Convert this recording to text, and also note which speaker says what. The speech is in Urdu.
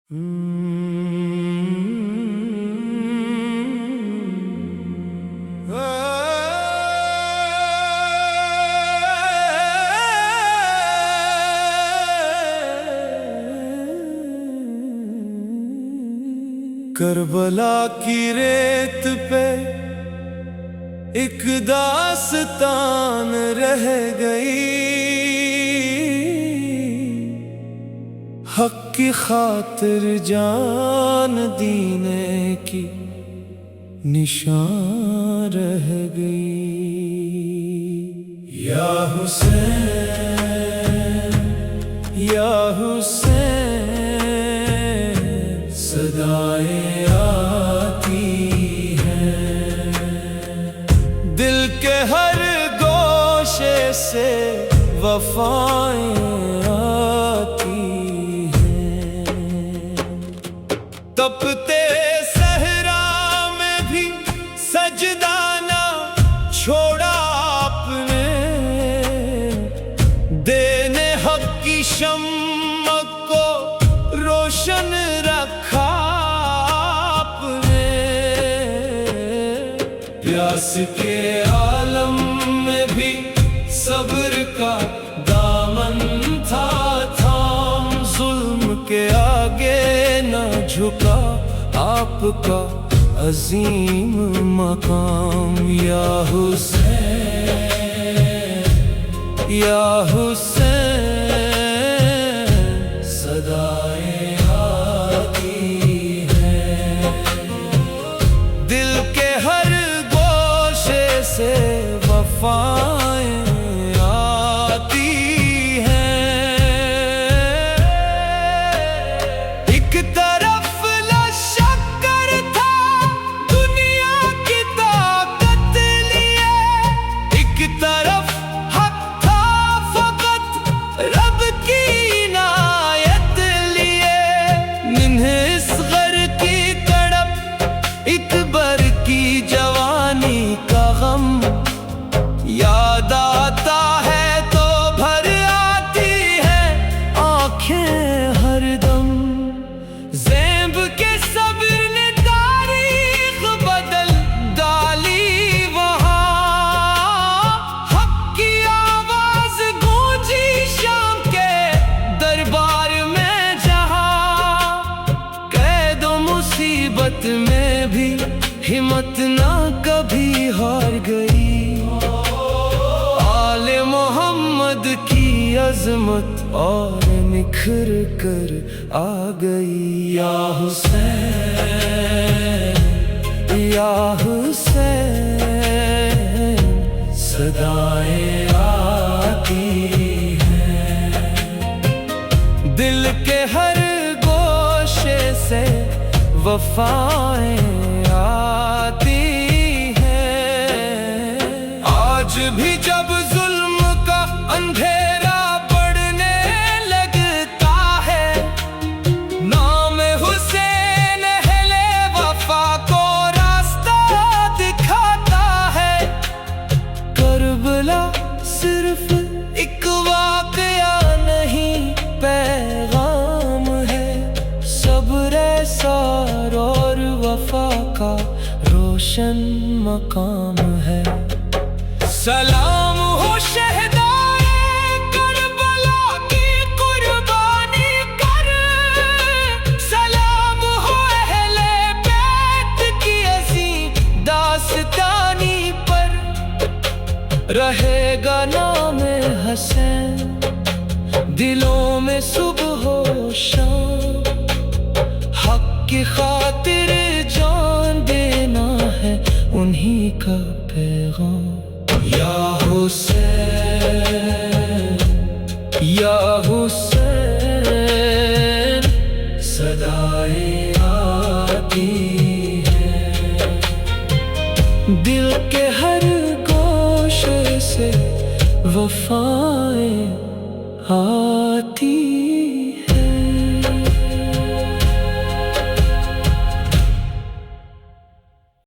Speaker 1: کربلا کی ریت پہ ایک داستان رہ گئی، حق کی خاطر جان دینے کی نشان رہ گئی۔ یا حسین یا حسین صدائیں آتی ہیں، دل کے ہر گوشے سے وفائیں آتی ہیں۔ تپتے صحرا میں بھی سجدہ نہ چھوڑا آپ نے، دینے حق کی شمع کو روشن رکھا آپ نے۔ پیاس کے عالم میں بھی صبر کا دامن تھا تھام، ظلم کے آگے نہ جھکا آپ کا عظیم مقام۔ یا حسین یا حسین صدائیں آتی ہیں، دل کے ہر گوشے سے وفائیں آتی ہیں۔ ایک طرف لشکر تھا دنیا کی طاقت لیے، ایک طرف حق تھا فقط رب کی عنایت لیے۔ ننھے اصغر کی تڑپ، اکبر کی جوانی کا غم، یاد آتا ہے تو بھر آتی ہے آنکھیں ہر دم۔ زیب کے صبر نے تاریخ بدل ڈالی وہاں، حق کی آواز گونجی شام کے دربار میں جہاں۔ قید و مصیبت میں بھی ہمت نہ کبھی ہار گئی، آل محمد کی عظمت اور نکھر کر آ گئی۔ یا حسین یا حسین صدائیں آتی ہیں، دل کے ہر گوشے سے وفائیں آتی ہیں۔ آج بھی جب ظلم کا اندھیرا پڑنے لگتا ہے، نام حسین اہل وفا کو راستہ دکھاتا ہے۔ کربلا صرف ایک واقعہ نہیں، پیغام ہے، صبر ایثار اور وفا کا روشن مقام ہے۔ سلام ہو شہدائے کربلا کی قربانی پر، سلام ہو اہل بیت کی عظیم داستانی پر۔ رہے گا نام حسین دلوں میں صبح و شام، حق کی خاطر جان دینا ہے انہی کا پیغام۔ یا حسین یا حسین صدائیں آتی ہیں، دل کے ہر گوشے سے وفائیں آتی